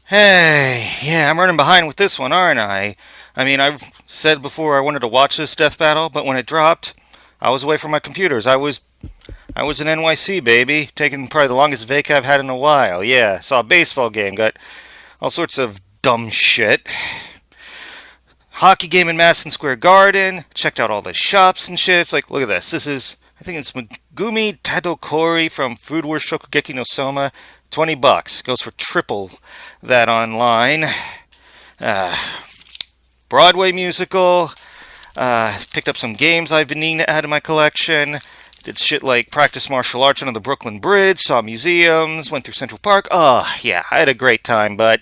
Hey, yeah, I'm running behind with this one, aren't I? I mean, I've said before I wanted to watch this death battle, but when it dropped, I was away from my computers. I was in NYC, baby, taking probably the longest vacay I've had in a while. Yeah, saw a baseball game, got all sorts of dumb shit. Hockey game in Madison Square Garden, checked out all the shops and shit. It's like, look at this. I think it's Megumi Tadokori from Food Wars Shokugeki no Soma. $20. Goes for triple that online. Uh, Broadway musical. Picked up some games I've been needing to add to my collection. Did shit like practice martial arts under the Brooklyn Bridge. Saw museums. Went through Central Park. Oh, yeah, I had a great time, but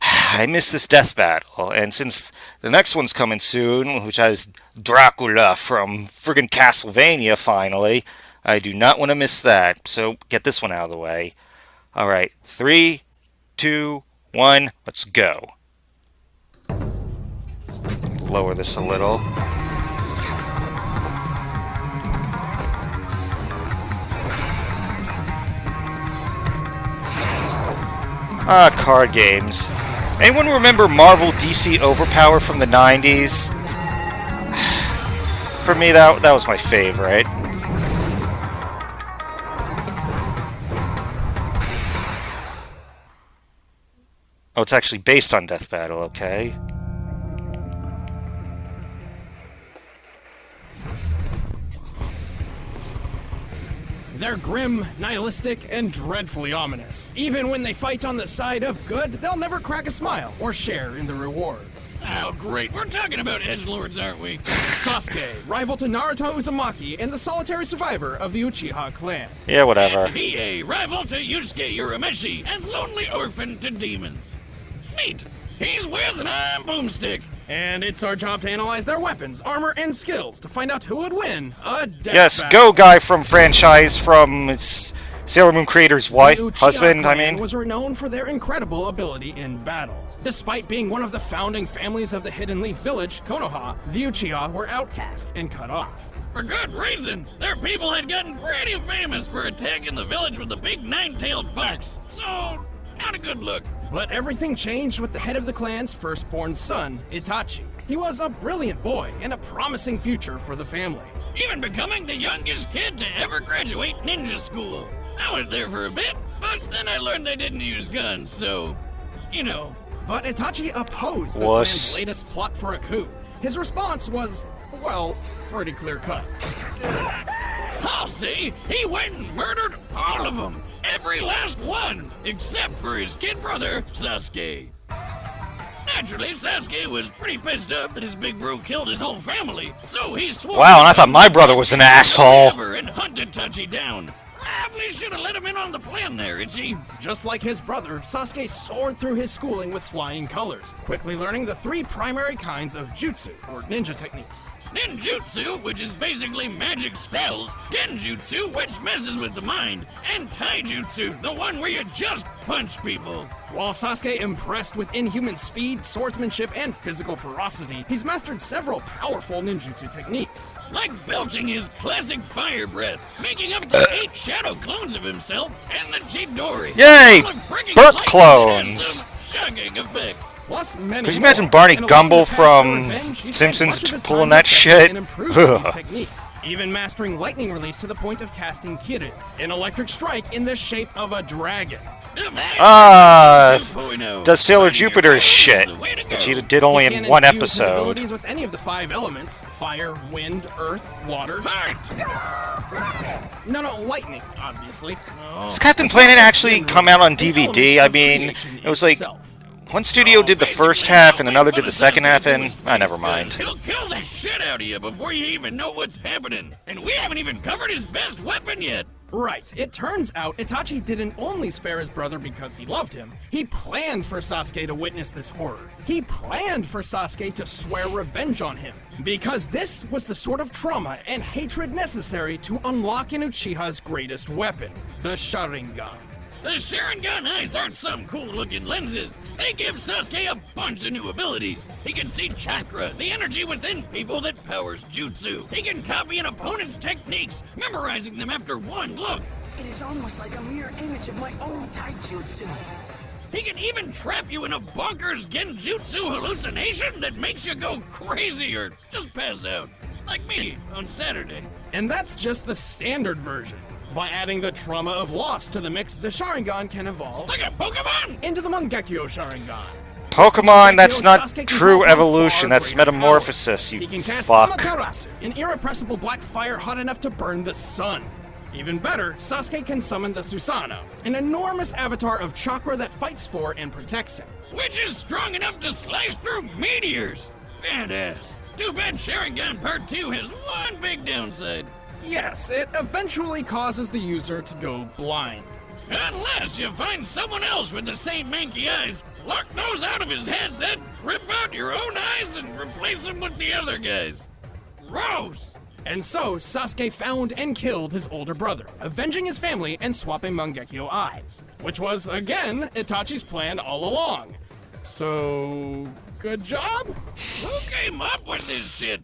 I missed this death battle. And since the next one's coming soon, which has Dracula from friggin' Castlevania finally, I do not want to miss that. So get this one out of the way. All right, 3, 2, 1, let's go. Lower this a little. Card games. Anyone remember Marvel DC Overpower from the 90s? For me, that was my favorite. Oh, it's actually based on Death Battle, okay. They're grim, nihilistic, and dreadfully ominous. Even when they fight on the side of good, they'll never crack a smile or share in the reward. Oh, great. We're talking about edgelords, aren't we? Sasuke, rival to Naruto Uzumaki and the solitary survivor of the Uchiha clan. Yeah, whatever. And Hiei, rival to Yusuke Urameshi and lonely orphan to demons. Neat. He's Wiz and I'm Boomstick. And it's our job to analyze their weapons, armor, and skills to find out who would win a death Yes, battle. Go Guy from franchise from Sailor Moon creator's wife, The Uchiha husband, clan was renowned for their incredible ability in battle. Despite being one of the founding families of the Hidden Leaf Village, Konoha, the Uchiha were outcast and cut off. For good reason. Their people had gotten pretty famous for attacking the village with the big nine-tailed fox. So, not a good look. But everything changed with the head of the clan's firstborn son, Itachi. He was a brilliant boy and a promising future for the family. Even becoming the youngest kid to ever graduate ninja school. I went there for a bit, but then I learned they didn't use guns, so, you know. But Itachi opposed the Wuss. clan's latest plot for a coup. His response was, well, pretty clear-cut. I'll say he went and murdered all of them. Every last one, except for his kid brother, Sasuke. Naturally, Sasuke was pretty pissed off that his big bro killed his whole family, so he swore... Wow, and I thought my brother was an asshole. ...and hunted Itachi down. Probably should have let him in on the plan there, Ichi. Just like his brother, Sasuke soared through his schooling with flying colors, quickly learning the 3 primary kinds of jutsu, or ninja techniques. Ninjutsu, which is basically magic spells, Genjutsu, which messes with the mind, and Taijutsu, the one where you just punch people. While Sasuke impressed with inhuman speed, swordsmanship, and physical ferocity, he's mastered several powerful ninjutsu techniques. Like belching his classic fire breath, making up to 8 shadow clones of himself, and the Chidori. Yay! Full of friggin' Burp lightning clones. and some shocking effects. Plus many Could you more. imagine Barney And along Gumble the path to from revenge, he spent Simpsons much of his pulling time that perfecting shit? and improving these techniques, even mastering lightning release to the point of casting Kirin, an electric strike in the shape of a dragon. Does Sailor Jupiter's shit, which he did only He in can one infuse his episode. abilities with any of the 5 elements: fire, wind, earth, water. No, lightning, obviously. Does Captain Planet actually come out on DVD? I mean, it was like one studio did the first half and another did the second half, and never mind. He'll kill the shit out of you before you even know what's happening. And we haven't even covered his best weapon yet. Right. It turns out Itachi didn't only spare his brother because he loved him. He planned for Sasuke to witness this horror. He planned for Sasuke to swear revenge on him. Because this was the sort of trauma and hatred necessary to unlock an Uchiha's greatest weapon, the Sharingan. The Sharingan eyes aren't some cool-looking lenses. They give Sasuke a bunch of new abilities. He can see chakra, the energy within people that powers jutsu. He can copy an opponent's techniques, memorizing them after one look. It is almost like a mirror image of my own taijutsu. He can even trap you in a bonkers genjutsu hallucination that makes you go crazy or just pass out. Like me on Saturday. And that's just the standard version. By adding the trauma of loss to the mix, the Sharingan can evolve Like a Pokemon! into the Mangekyo Sharingan. Pokemon, that's not Sasuke can true hold evolution, far that's greater metamorphosis, powers. you He can cast fuck. Amaterasu, an irrepressible black fire hot enough to burn the sun. Even better, Sasuke can summon the Susanoo, an enormous avatar of chakra that fights for and protects him. Which is strong enough to slice through meteors! Badass. Too bad Sharingan Part 2 has one big downside. Yes, it eventually causes the user to go blind. Unless you find someone else with the same manky eyes, pluck those out of his head, then rip out your own eyes and replace them with the other guys. Gross! And so, Sasuke found and killed his older brother, avenging his family and swapping Mangekyo eyes. Which was, again, Itachi's plan all along. So, good job? Who came up with this shit?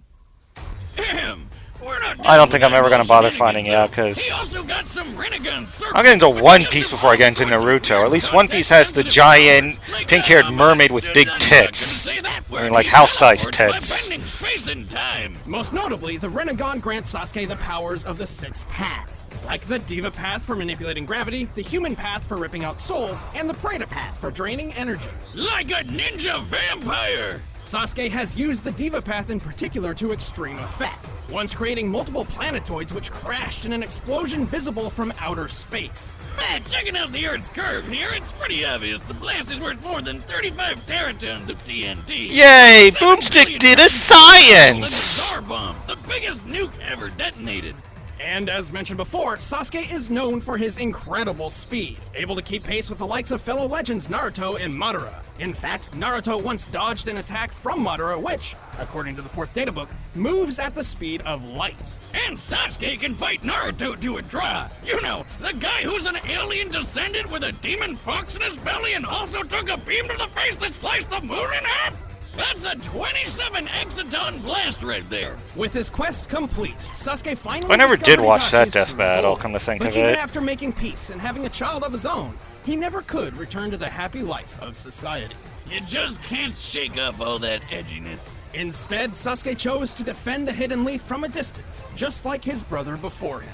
Damn, we're not. I don't think I'm ever gonna bother shenanigans, finding though. out, 'cause He also got some Rinnegan circles. I'll get into which One gives Piece him before I get all into sorts of Naruto. At least One Piece context has the sensitive giant, powers, like, pink-haired mermaid with I'm big not gonna tits. say that I word mean, like either. house-sized Words by tits. bending space and time. Most notably, the Rinnegan grants Sasuke the powers of the 6 paths, like the Diva path for manipulating gravity, the Human path for ripping out souls, and the Preta path for draining energy. Like a ninja vampire. Sasuke has used the Diva path in particular to extreme effect, once creating multiple planetoids which crashed in an explosion visible from outer space. Man, checking out the Earth's curve here, it's pretty obvious the blast is worth more than 35 teratons of TNT. Yay! 7 Boomstick billion did a tons of science! Star bomb, the biggest nuke ever detonated. And as mentioned before, Sasuke is known for his incredible speed, able to keep pace with the likes of fellow legends Naruto and Madara. In fact, Naruto once dodged an attack from Madara which, according to the 4th databook, moves at the speed of light. And Sasuke can fight Naruto to a draw. You know, the guy who's an alien descendant with a demon fox in his belly and also took a beam to the face that sliced the moon in half? That's a 27 exaton blast right there. With his quest complete, Sasuke finally I never did discovered watch that Itachi's death true battle, goal. come to think but of even it. after making peace and having a child of his own, he never could return to the happy life of society. You just can't shake off all that edginess. Instead, Sasuke chose to defend the Hidden Leaf from a distance, just like his brother before him.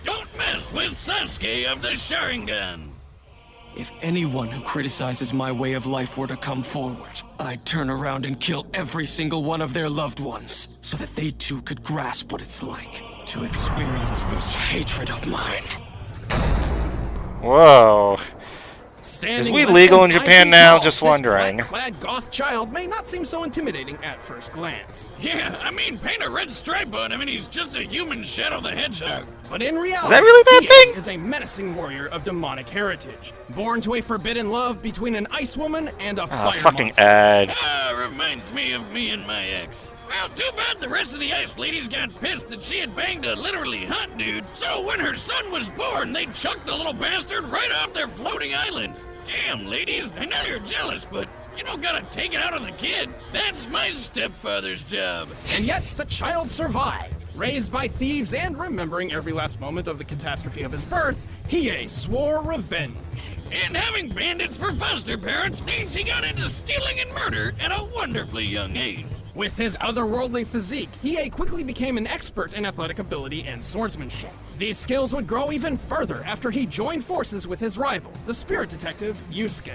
Don't mess with Sasuke of the Sharingan. If anyone who criticizes my way of life were to come forward, I'd turn around and kill every single one of their loved ones, so that they too could grasp what it's like to experience this hatred of mine. Whoa. Standing Is weed less legal than in 5 Japan feet now? tall, Just this wondering. black-clad goth child may not seem so intimidating at first glance. Yeah, I mean, paint a red stripe on him and he's just a human Shadow the Hedgehog. But in reality, that really a bad Hiei thing? is a menacing warrior of demonic heritage, born to a forbidden love between an ice woman and a Ah, fire fucking monster. ad. Reminds me of me and my ex. Well, too bad the rest of the ice ladies got pissed that she had banged a literally hot dude. So when her son was born, they chucked the little bastard right off their floating island. Damn, ladies, I know you're jealous, but you don't gotta take it out on the kid. That's my stepfather's job. And yet, the child survived. Raised by thieves and remembering every last moment of the catastrophe of his birth, Hiei swore revenge. And having bandits for foster parents means he got into stealing and murder at a wonderfully young age. With his otherworldly physique, Hiei quickly became an expert in athletic ability and swordsmanship. These skills would grow even further after he joined forces with his rival, the spirit detective Yusuke.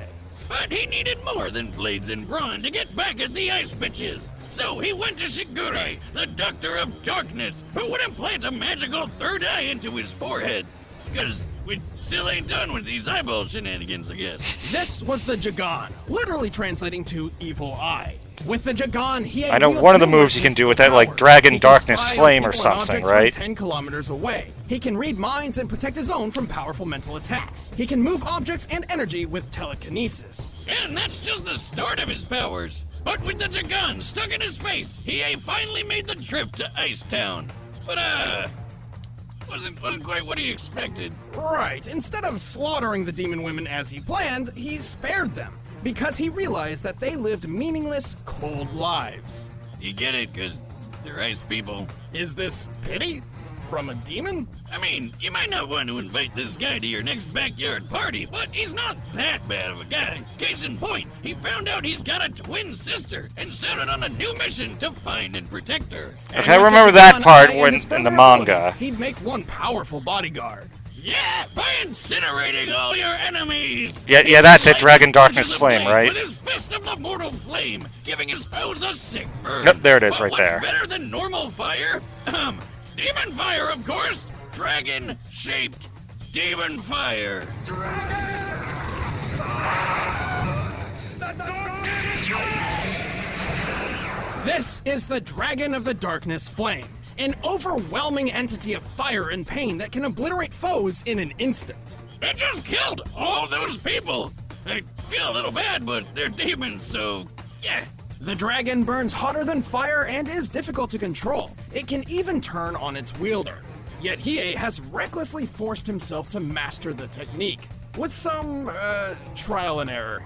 But he needed more than blades and brawn to get back at the ice bitches. So he went to Shigure, the Doctor of Darkness, who would implant a magical third eye into his forehead. Because we still ain't done with these eyeball shenanigans, I guess. This was the Jagan, literally translating to evil eye. With the Jagan, Hiei I know wields one of the no moves you can mercy do with or that, like power. Dragon He can Darkness spy on Flame or people and something, objects right? From 10 kilometers away. He can read minds and protect his own from powerful mental attacks. He can move objects and energy with telekinesis. And that's just the start of his powers. But with the Jagan stuck in his face, Hiei finally made the trip to Ice Town. But, wasn't quite what he expected. Right, instead of slaughtering the demon women as he planned, he spared them. Because he realized that they lived meaningless, cold lives. You get it, 'cause they're ice people. Is this pity? From a demon? I mean, you might not want to invite this guy to your next backyard party, but he's not that bad of a guy. Case in point, he found out he's got a twin sister and set out on a new mission to find and protect her. Okay, I remember that part when in the manga. He'd make one powerful bodyguard. Yeah, by incinerating all your enemies! Yeah, that's it, Dragon Darkness Punches Flame, ablaze right? With his fist of the mortal flame, giving his foes a sick burn. Yep, there it is, But right what's there. better than normal fire? Demon fire, of course! Dragon-shaped demon fire! This is the Dragon of the Darkness Flame, an overwhelming entity of fire and pain that can obliterate foes in an instant. It just killed all those people! I feel a little bad, but they're demons, so yeah. The dragon burns hotter than fire and is difficult to control. It can even turn on its wielder. Yet Hiei has recklessly forced himself to master the technique, with some, trial and error.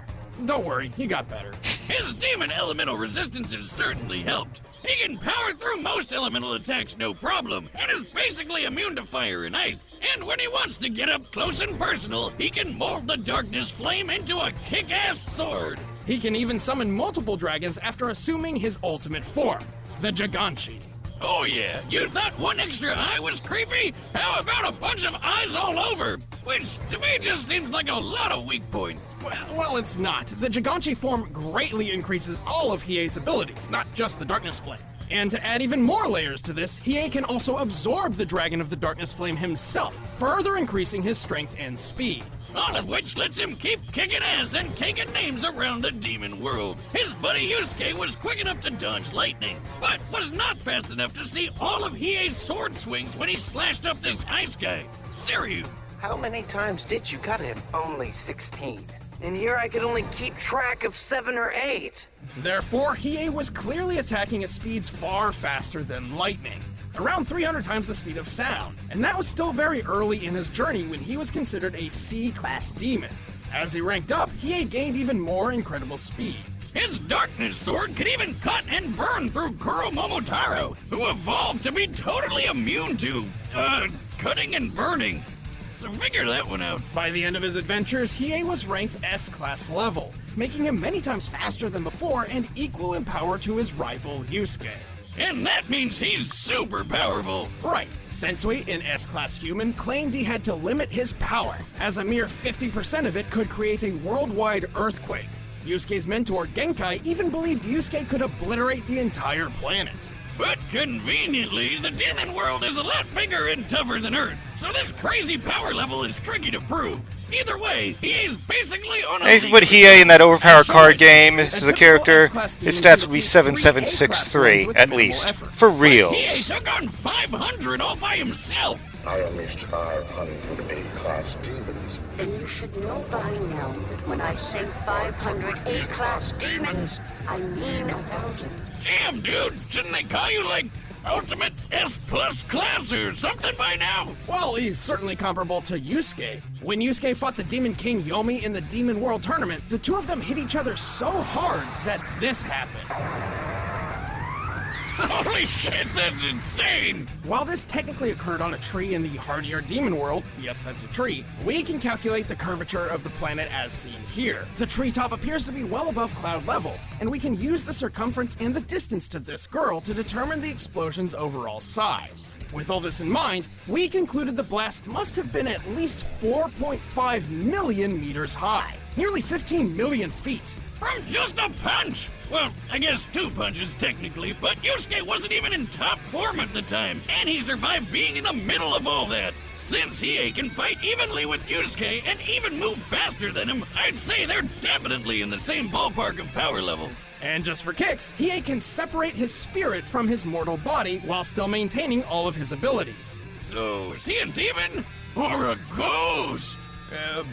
Don't worry, he got better. His demon elemental resistance has certainly helped. He can power through most elemental attacks no problem, and is basically immune to fire and ice. And when he wants to get up close and personal, he can mold the darkness flame into a kick-ass sword. He can even summon multiple dragons after assuming his ultimate form, the Giganchi. Oh yeah, you thought one extra eye was creepy? How about a bunch of eyes all over? Which, to me, just seems like a lot of weak points. Well, it's not. The Giganchi form greatly increases all of Hiei's abilities, not just the Darkness Flame. And to add even more layers to this, Hiei can also absorb the Dragon of the Darkness Flame himself, further increasing his strength and speed. All of which lets him keep kicking ass and taking names around the demon world. His buddy Yusuke was quick enough to dodge lightning, but was not fast enough to see all of Hiei's sword swings when he slashed up this ice guy. Siryu. How many times did you cut him? Only 16. And here I could only keep track of 7 or 8. Therefore, Hiei was clearly attacking at speeds far faster than lightning, around 300 times the speed of sound, and that was still very early in his journey when he was considered a C-class demon. As he ranked up, Hiei gained even more incredible speed. His darkness sword could even cut and burn through Kuro Momotaro, who evolved to be totally immune to, cutting and burning. So figure that one out. By the end of his adventures, Hiei was ranked S-class level, making him many times faster than before and equal in power to his rival Yusuke. And that means he's super powerful. Right. Sensui, an S-class human, claimed he had to limit his power, as a mere 50% of it could create a worldwide earthquake. Yusuke's mentor, Genkai, even believed Yusuke could obliterate the entire planet. But conveniently, the demon world is a lot bigger and tougher than Earth, so this crazy power level is tricky to prove. Either way, he's basically on a... Hey, with Hiei in that overpowered card game as a character, his stats would be 7763, at least. For He reals. took on 500 all by himself. I unleashed 500 A-class demons. Then you should know by now that when I say 500 A-class demons, I mean 1,000. Damn, dude, shouldn't they call you, like, Ultimate S+ class or something by now? Well, he's certainly comparable to Yusuke. When Yusuke fought the Demon King Yomi in the Demon World Tournament, the two of them hit each other so hard that this happened. Holy shit, that's insane! While this technically occurred on a tree in the hardier demon world, yes, that's a tree, we can calculate the curvature of the planet as seen here. The treetop appears to be well above cloud level, and we can use the circumference and the distance to this girl to determine the explosion's overall size. With all this in mind, we concluded the blast must have been at least 4.5 million meters high, nearly 15 million feet. From just a punch! Well, I guess 2 punches technically, but Yusuke wasn't even in top form at the time, and he survived being in the middle of all that. Since Hiei can fight evenly with Yusuke and even move faster than him, I'd say they're definitely in the same ballpark of power level. And just for kicks, Hiei can separate his spirit from his mortal body while still maintaining all of his abilities. So, is he a demon? Or a ghost?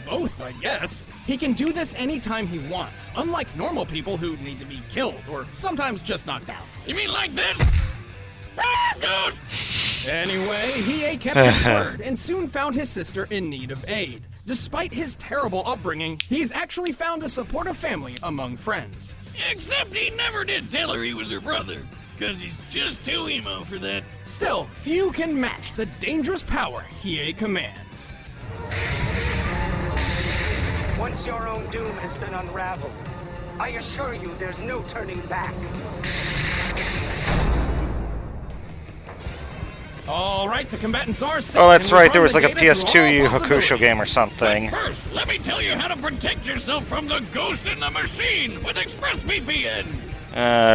Both, I guess. He can do this anytime he wants, unlike normal people who need to be killed, or sometimes just knocked out. You mean like this? Ah, ghost! Anyway, Hiei kept his word and soon found his sister in need of aid. Despite his terrible upbringing, he's actually found a supportive family among friends. Except he never did tell her he was her brother, because he's just too emo for that. Still, few can match the dangerous power Hiei commands. Once your own doom has been unraveled, I assure you there's no turning back. All right, the combatants are set. Oh, that's and we've right. There run was the like a data through PS2 Yu all Hakusho possibilities. game or something. First, let me tell you how to protect yourself from the ghost in the machine with ExpressVPN.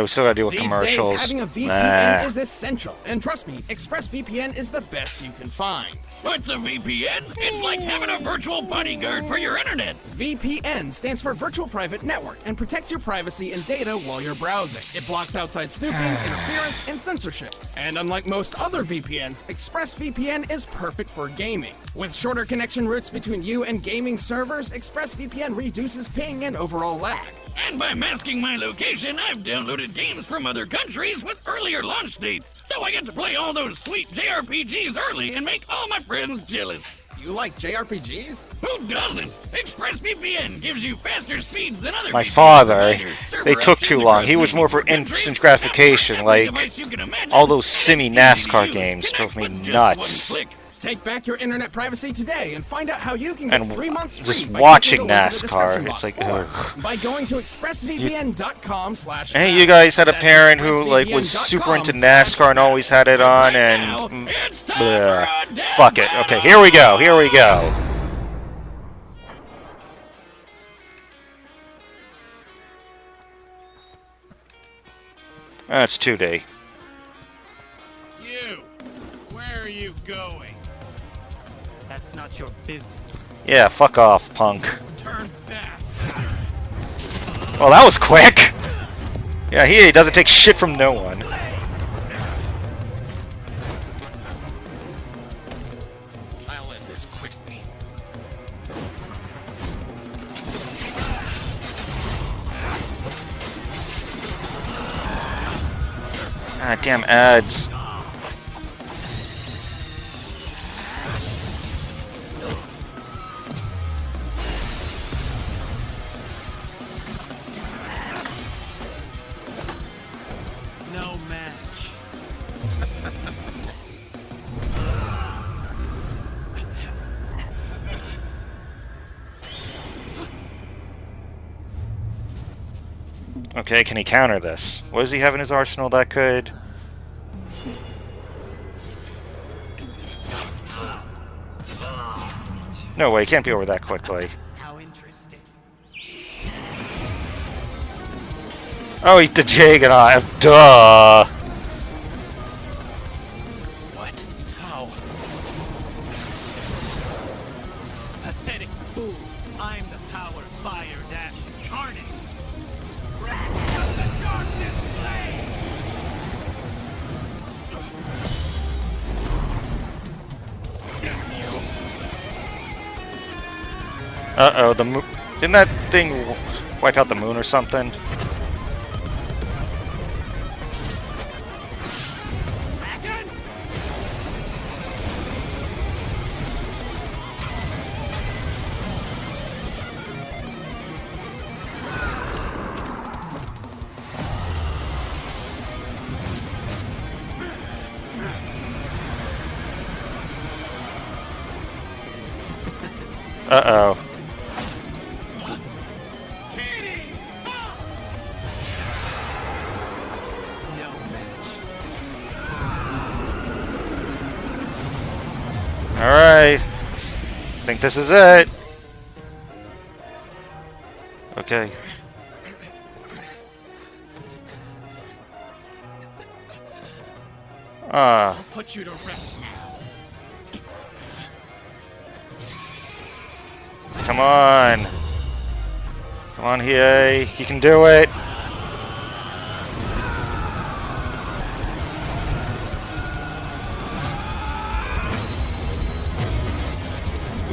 We still gotta deal with These commercials. days, having a VPN Nah. is essential. And trust me, ExpressVPN is the best you can find. What's a VPN? It's like having a virtual bodyguard for your internet. VPN stands for Virtual Private Network and protects your privacy and data while you're browsing. It blocks outside snooping, interference, and censorship. And unlike most other VPNs, ExpressVPN is perfect for gaming. With shorter connection routes between you and gaming servers, ExpressVPN reduces ping and overall lag. And by masking my location, I've downloaded games from other countries with earlier launch dates. So I get to play all those sweet JRPGs early and make all my friends jealous. You like JRPGs? Who doesn't? ExpressVPN gives you faster speeds than other My VPN father, providers. Server they took options too long. across He was more for multiple instant countries. gratification, Every like device you can imagine. all those simmy It's easy NASCAR to games use. drove me Connect with just nuts. one click. Take back your internet privacy today and find out how you can get And 3 months free just by watching clicking the link in the NASCAR, description it's box, like, or ugh. by going to expressvpn.com/. Hey, you guys had a That's parent who like was super into NASCAR and always had it on, and It's time bleh. for a death Fuck it. Okay, here we go. Here we go. That's 2D. You! Where are you going? That's not your business. Yeah, fuck off, punk. Turn back! Well, that was quick. Yeah, he doesn't take shit from no one. I'll end this quickly. Ah, damn ads. No match. Okay, can he counter this? What does he have in his arsenal that could? No way, he can't be over that quickly. How interesting. Oh, he's the Jagannaut. Duh. What? How? Pathetic fool. I'm the power fire dash incarnate. Uh-oh, the moon... Didn't that thing wipe out the moon or something? Uh-oh. No match. Alright. Think this is it. Okay. Ah. Put you to rest now. Come on. Come on, Hiei. You can do it.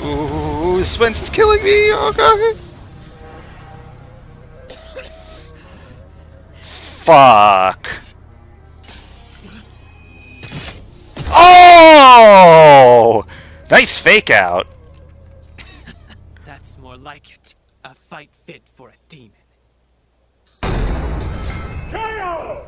Ooh, Spence is killing me. Oh, God. Fuck. Oh! Nice fake out. That's more like it. A fight fit for a demon. KO!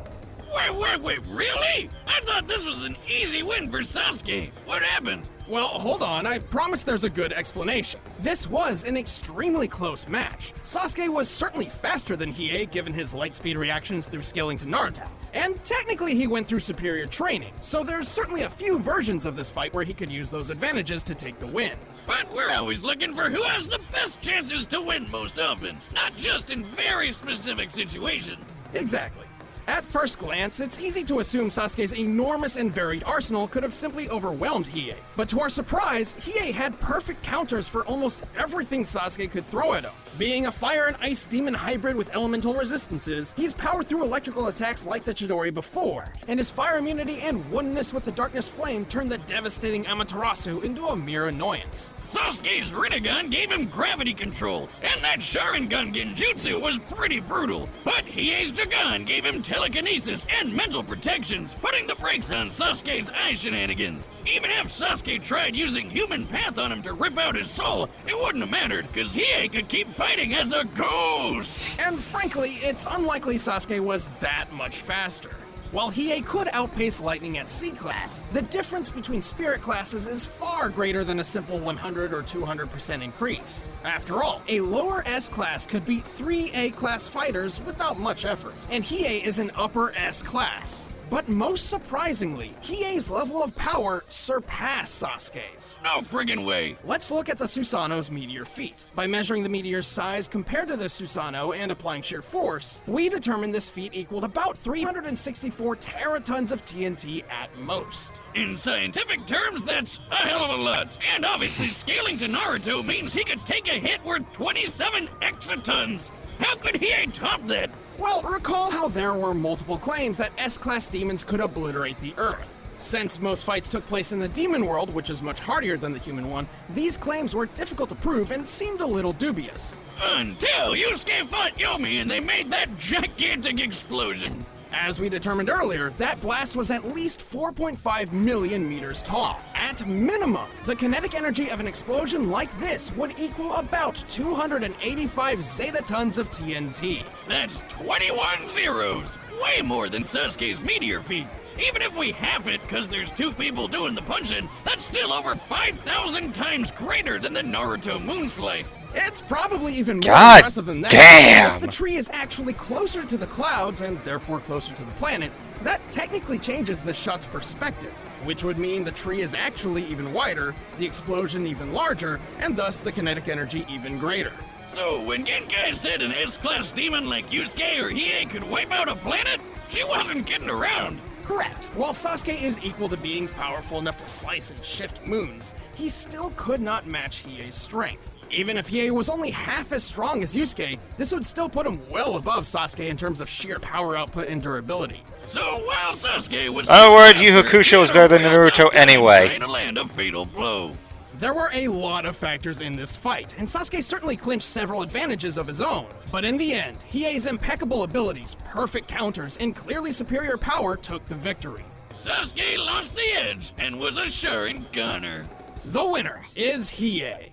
Wait, really? I thought this was an easy win for Sasuke. What happened? Well, hold on, I promise there's a good explanation. This was an extremely close match. Sasuke was certainly faster than Hiei given his light speed reactions through scaling to Naruto. And technically he went through superior training, so there's certainly a few versions of this fight where he could use those advantages to take the win. But we're always looking for who has the best chances to win most often, not just in very specific situations. Exactly. At first glance, it's easy to assume Sasuke's enormous and varied arsenal could have simply overwhelmed Hiei. But to our surprise, Hiei had perfect counters for almost everything Sasuke could throw at him. Being a fire and ice demon hybrid with elemental resistances, he's powered through electrical attacks like the Chidori before, and his fire immunity and oneness with the darkness flame turned the devastating Amaterasu into a mere annoyance. Sasuke's Rinnegan gave him gravity control, and that Sharingan Genjutsu was pretty brutal. But Hiei's Dagon gave him telekinesis and mental protections, putting the brakes on Sasuke's eye shenanigans. Even if Sasuke tried using human path on him to rip out his soul, it wouldn't have mattered, cause Hiei could keep fighting as a ghost! And frankly, it's unlikely Sasuke was that much faster. While Hiei could outpace Lightning at C-Class, the difference between Spirit classes is far greater than a simple 100 or 200% increase. After all, a lower S-Class could beat 3 A-Class fighters without much effort, and Hiei is an upper S-Class. But most surprisingly, Hiei's level of power surpassed Sasuke's. No friggin' way! Let's look at the Susanoo's meteor feat. By measuring the meteor's size compared to the Susanoo and applying sheer force, we determined this feat equaled about 364 teratons of TNT at most. In scientific terms, that's a hell of a lot. And obviously scaling to Naruto means he could take a hit worth 27 exatons. How could Hiei top that? Well, recall how there were multiple claims that S-Class demons could obliterate the Earth. Since most fights took place in the demon world, which is much hardier than the human one, these claims were difficult to prove and seemed a little dubious. Until Yusuke fought Yomi and they made that gigantic explosion. As we determined earlier, that blast was at least 4.5 million meters tall. At minimum, the kinetic energy of an explosion like this would equal about 285 zetatons of TNT. That's 21 zeros! Way more than Sasuke's meteor feat. Even if we half it, cause there's 2 people doing the punching, that's still over 5,000 times greater than the Naruto moon slice. It's probably even more God impressive than that. damn! If the tree is actually closer to the clouds, and therefore closer to the planet, that technically changes the shot's perspective, which would mean the tree is actually even wider, the explosion even larger, and thus the kinetic energy even greater. So when Genkai said an S-Class demon like Yusuke or Hiei could wipe out a planet, she wasn't kidding around. Correct. While Sasuke is equal to beings powerful enough to slice and shift moons, he still could not match Hiei's strength. Even if Hiei was only half as strong as Yusuke, this would still put him well above Sasuke in terms of sheer power output and durability. So while Sasuke was... In other words, Yu Hakusho is better than Naruto anyway. Trying to land a fatal blow. There were a lot of factors in this fight, and Sasuke certainly clinched several advantages of his own. But in the end, Hiei's impeccable abilities, perfect counters, and clearly superior power took the victory. Sasuke lost the edge and was a Sharinganer. The winner is Hiei.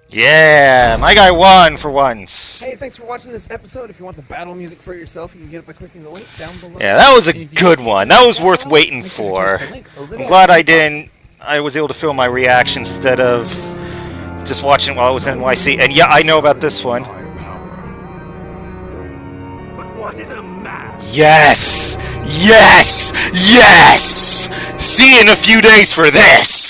Yeah, my guy won for once. Hey, thanks for watching this episode. If you want the battle music for yourself, you can get it by clicking the link down below. Yeah, that was a good one. That was worth waiting for. I'm glad I was able to film my reaction instead of just watching while I was in NYC. And yeah, I know about this one. But what is a man? Yes! Yes! Yes! See you in a few days for this!